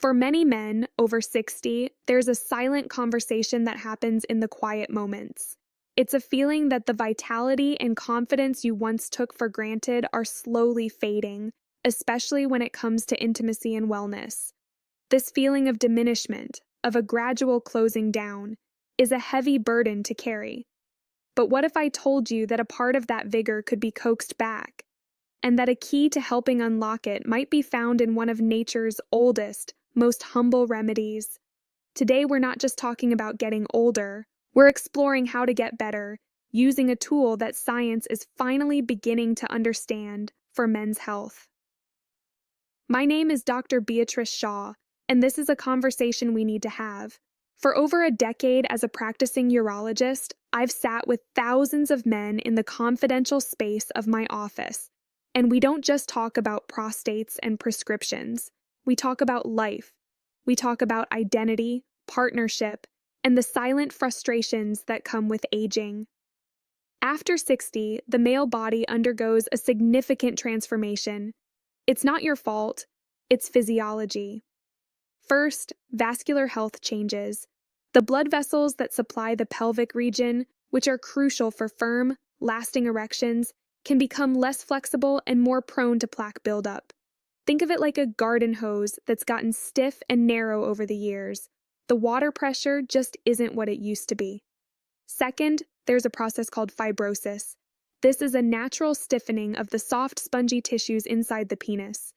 For many men over 60, there's a silent conversation that happens in the quiet moments. It's a feeling that the vitality and confidence you once took for granted are slowly fading, especially when it comes to intimacy and wellness. This feeling of diminishment, of a gradual closing down, is a heavy burden to carry. But what if I told you that a part of that vigor could be coaxed back, and that a key to helping unlock it might be found in one of nature's oldest, most humble remedies? Today, we're not just talking about getting older, we're exploring how to get better, using a tool that science is finally beginning to understand for men's health. My name is Dr. Beatrice Shaw, and this is a conversation we need to have. For over a decade as a practicing urologist, I've sat with thousands of men in the confidential space of my office, and we don't just talk about prostates and prescriptions. We talk about life. We talk about identity, partnership, and the silent frustrations that come with aging. After 60, the male body undergoes a significant transformation. It's not your fault, it's physiology. First, vascular health changes. The blood vessels that supply the pelvic region, which are crucial for firm, lasting erections, can become less flexible and more prone to plaque buildup. Think of it like a garden hose that's gotten stiff and narrow over the years. The water pressure just isn't what it used to be. Second, there's a process called fibrosis. This is a natural stiffening of the soft, spongy tissues inside the penis.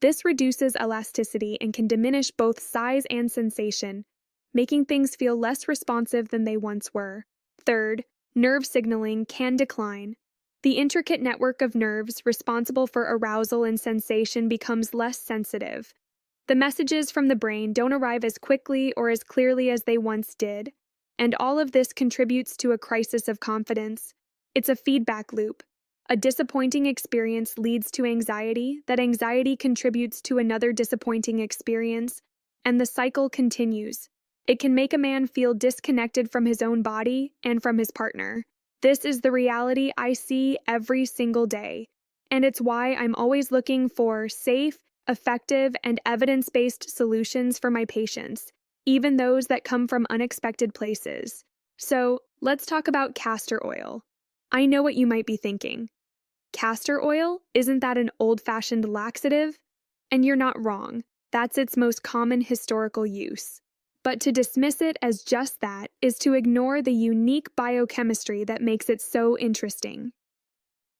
This reduces elasticity and can diminish both size and sensation, making things feel less responsive than they once were. Third, nerve signaling can decline. The intricate network of nerves responsible for arousal and sensation becomes less sensitive. The messages from the brain don't arrive as quickly or as clearly as they once did, and all of this contributes to a crisis of confidence. It's a feedback loop. A disappointing experience leads to anxiety, that anxiety contributes to another disappointing experience, and the cycle continues. It can make a man feel disconnected from his own body and from his partner. This is the reality I see every single day, and it's why I'm always looking for safe, effective, and evidence-based solutions for my patients, even those that come from unexpected places. So, let's talk about castor oil. I know what you might be thinking. Castor oil? Isn't that an old-fashioned laxative? And you're not wrong. That's its most common historical use. But to dismiss it as just that is to ignore the unique biochemistry that makes it so interesting.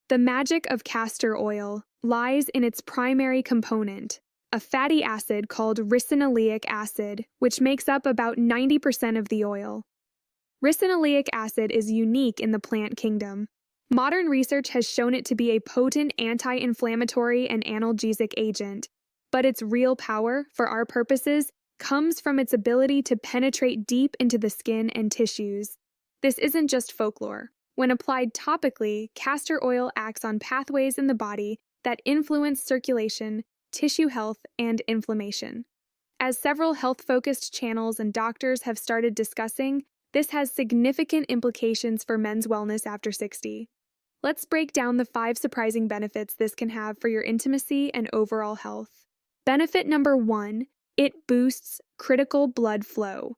The magic of castor oil lies in its primary component, a fatty acid called ricinoleic acid, which makes up about 90% of the oil. Ricinoleic acid is unique in the plant kingdom. Modern research has shown it to be a potent anti-inflammatory and analgesic agent, but its real power, for our purposes, comes from its ability to penetrate deep into the skin and tissues. This isn't just folklore. When applied topically, castor oil acts on pathways in the body that influence circulation, tissue health, and inflammation. As several health-focused channels and doctors have started discussing, this has significant implications for men's wellness after 60. Let's break down the 5 surprising benefits this can have for your intimacy and overall health. Benefit number 1, it boosts critical blood flow.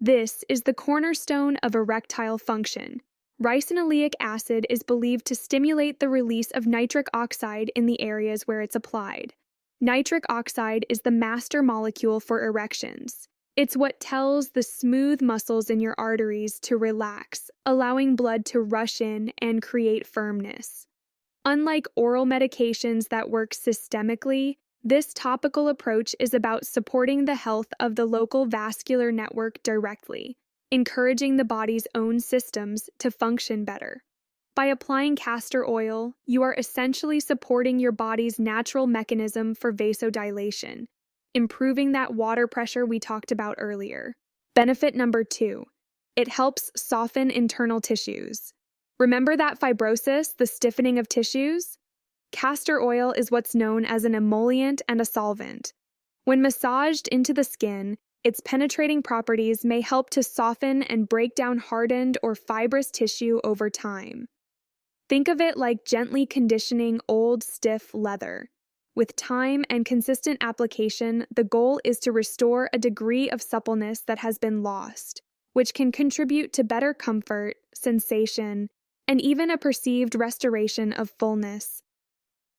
This is the cornerstone of erectile function. Ricinoleic acid is believed to stimulate the release of nitric oxide in the areas where it's applied. Nitric oxide is the master molecule for erections. It's what tells the smooth muscles in your arteries to relax, allowing blood to rush in and create firmness. Unlike oral medications that work systemically, this topical approach is about supporting the health of the local vascular network directly, encouraging the body's own systems to function better. By applying castor oil, you are essentially supporting your body's natural mechanism for vasodilation, improving that water pressure we talked about earlier. Benefit number 2, it helps soften internal tissues. Remember that fibrosis, the stiffening of tissues? Castor oil is what's known as an emollient and a solvent. When massaged into the skin, its penetrating properties may help to soften and break down hardened or fibrous tissue over time. Think of it like gently conditioning old, stiff leather. With time and consistent application, the goal is to restore a degree of suppleness that has been lost, which can contribute to better comfort, sensation, and even a perceived restoration of fullness.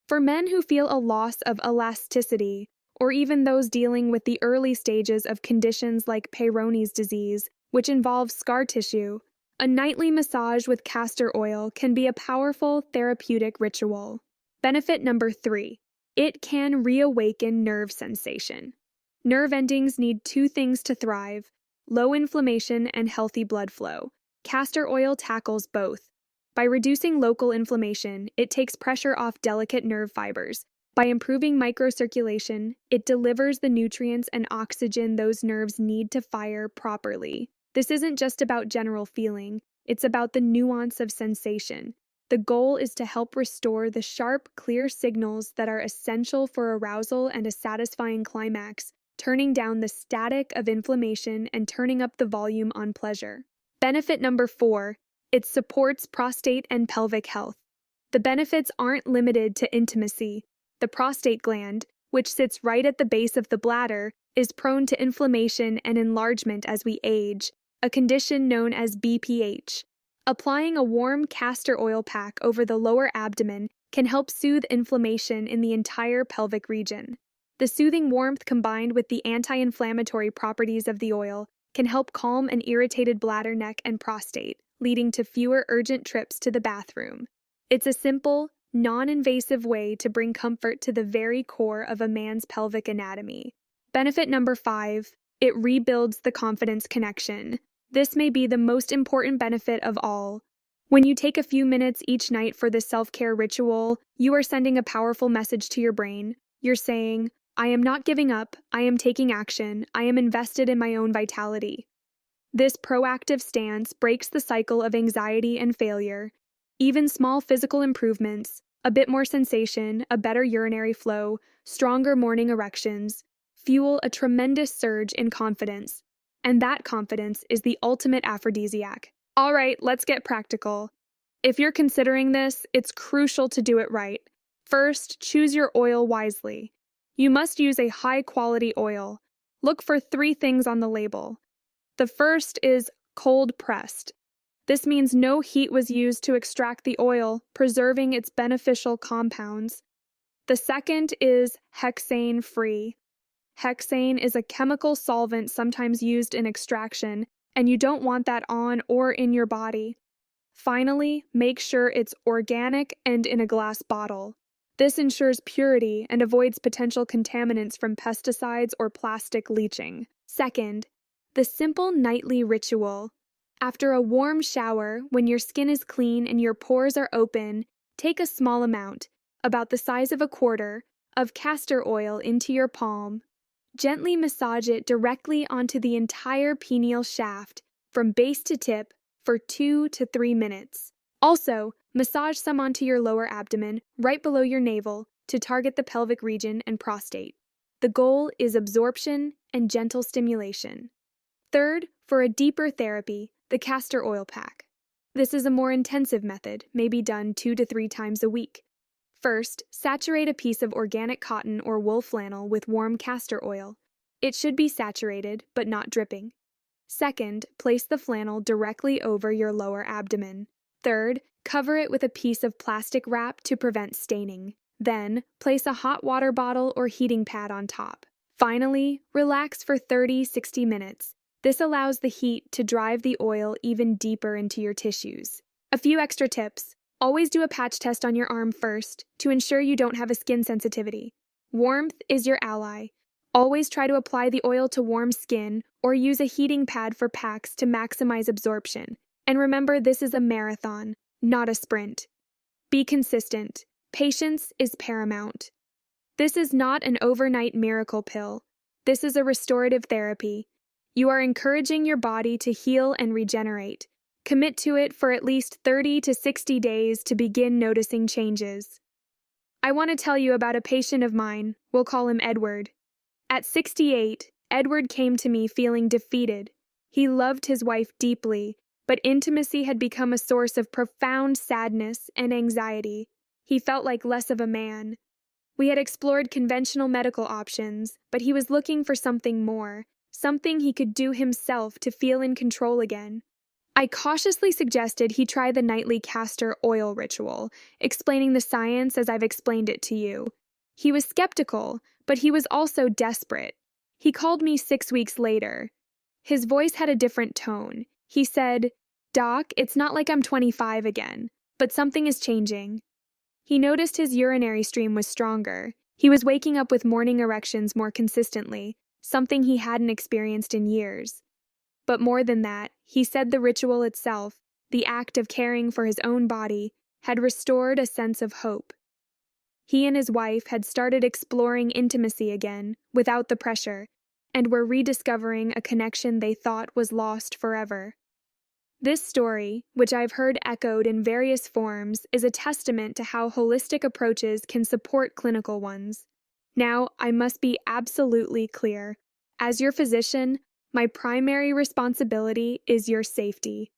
For men who feel a loss of elasticity, or even those dealing with the early stages of conditions like Peyronie's disease, which involves scar tissue, a nightly massage with castor oil can be a powerful therapeutic ritual. Benefit number 3. It can reawaken nerve sensation. Nerve endings need two things to thrive: low inflammation and healthy blood flow. Castor oil tackles both. By reducing local inflammation, it takes pressure off delicate nerve fibers. By improving microcirculation, it delivers the nutrients and oxygen those nerves need to fire properly. This isn't just about general feeling, it's about the nuance of sensation. The goal is to help restore the sharp, clear signals that are essential for arousal and a satisfying climax, turning down the static of inflammation and turning up the volume on pleasure. Benefit number 4. It supports prostate and pelvic health. The benefits aren't limited to intimacy. The prostate gland, which sits right at the base of the bladder, is prone to inflammation and enlargement as we age, a condition known as BPH. Applying a warm castor oil pack over the lower abdomen can help soothe inflammation in the entire pelvic region. The soothing warmth combined with the anti-inflammatory properties of the oil can help calm an irritated bladder, neck, and prostate, leading to fewer urgent trips to the bathroom. It's a simple, non-invasive way to bring comfort to the very core of a man's pelvic anatomy. Benefit number 5. It rebuilds the confidence connection. This may be the most important benefit of all. When you take a few minutes each night for this self-care ritual, you are sending a powerful message to your brain. You're saying, I am not giving up, I am taking action, I am invested in my own vitality. This proactive stance breaks the cycle of anxiety and failure. Even small physical improvements, a bit more sensation, a better urinary flow, stronger morning erections, fuel a tremendous surge in confidence. And that confidence is the ultimate aphrodisiac. All right, let's get practical. If you're considering this, it's crucial to do it right. First, choose your oil wisely. You must use a high-quality oil. Look for 3 things on the label. The first is cold-pressed. This means no heat was used to extract the oil, preserving its beneficial compounds. The second is hexane-free. Hexane is a chemical solvent sometimes used in extraction, and you don't want that on or in your body. Finally, make sure it's organic and in a glass bottle. This ensures purity and avoids potential contaminants from pesticides or plastic leaching. Second, the simple nightly ritual. After a warm shower, when your skin is clean and your pores are open, take a small amount, about the size of a quarter, of castor oil into your palm. Gently massage it directly onto the entire pineal shaft, from base to tip, for 2 to 3 minutes. Also, massage some onto your lower abdomen, right below your navel, to target the pelvic region and prostate. The goal is absorption and gentle stimulation. Third, for a deeper therapy, the castor oil pack. This is a more intensive method, may be done 2 to 3 times a week. First, saturate a piece of organic cotton or wool flannel with warm castor oil. It should be saturated, but not dripping. Second, place the flannel directly over your lower abdomen. Third, cover it with a piece of plastic wrap to prevent staining. Then, place a hot water bottle or heating pad on top. Finally, relax for 30-60 minutes. This allows the heat to drive the oil even deeper into your tissues. A few extra tips. Always do a patch test on your arm first to ensure you don't have a skin sensitivity. Warmth is your ally. Always try to apply the oil to warm skin or use a heating pad for packs to maximize absorption. And remember, this is a marathon, not a sprint. Be consistent. Patience is paramount. This is not an overnight miracle pill. This is a restorative therapy. You are encouraging your body to heal and regenerate. Commit to it for at least 30 to 60 days to begin noticing changes. I want to tell you about a patient of mine, we'll call him Edward. At 68, Edward came to me feeling defeated. He loved his wife deeply, but intimacy had become a source of profound sadness and anxiety. He felt like less of a man. We had explored conventional medical options, but he was looking for something more, something he could do himself to feel in control again. I cautiously suggested he try the nightly castor oil ritual, explaining the science as I've explained it to you. He was skeptical, but he was also desperate. He called me 6 weeks later. His voice had a different tone. He said, "Doc, it's not like I'm 25 again, but something is changing." He noticed his urinary stream was stronger. He was waking up with morning erections more consistently, something he hadn't experienced in years. But more than that, he said the ritual itself, the act of caring for his own body, had restored a sense of hope. He and his wife had started exploring intimacy again, without the pressure, and were rediscovering a connection they thought was lost forever. This story, which I've heard echoed in various forms, is a testament to how holistic approaches can support clinical ones. Now, I must be absolutely clear. As your physician, my primary responsibility is your safety.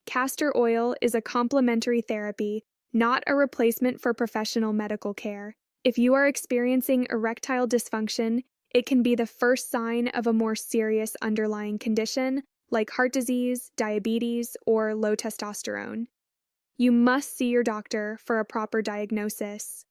Castor oil is a complementary therapy, not a replacement for professional medical care. If you are experiencing erectile dysfunction, it can be the first sign of a more serious underlying condition, like heart disease, diabetes, or low testosterone. You must see your doctor for a proper diagnosis.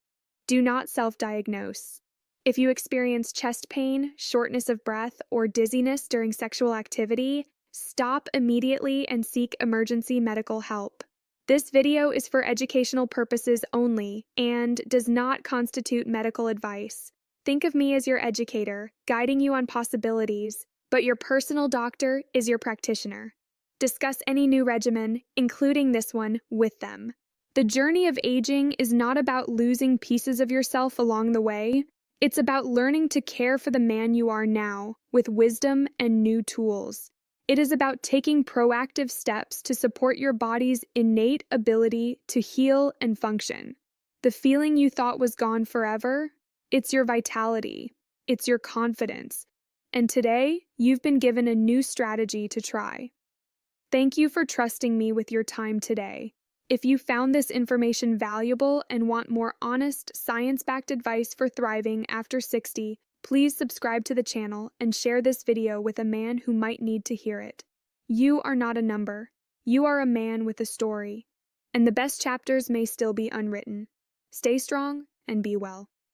Do not self-diagnose. If you experience chest pain, shortness of breath, or dizziness during sexual activity, stop immediately and seek emergency medical help. This video is for educational purposes only and does not constitute medical advice. Think of me as your educator, guiding you on possibilities, but your personal doctor is your practitioner. Discuss any new regimen, including this one, with them. The journey of aging is not about losing pieces of yourself along the way. It's about learning to care for the man you are now, with wisdom and new tools. It is about taking proactive steps to support your body's innate ability to heal and function. The feeling you thought was gone forever, it's your vitality, it's your confidence. And today, you've been given a new strategy to try. Thank you for trusting me with your time today. If you found this information valuable and want more honest, science-backed advice for thriving after 60, please subscribe to the channel and share this video with a man who might need to hear it. You are not a number. You are a man with a story, and the best chapters may still be unwritten. Stay strong and be well.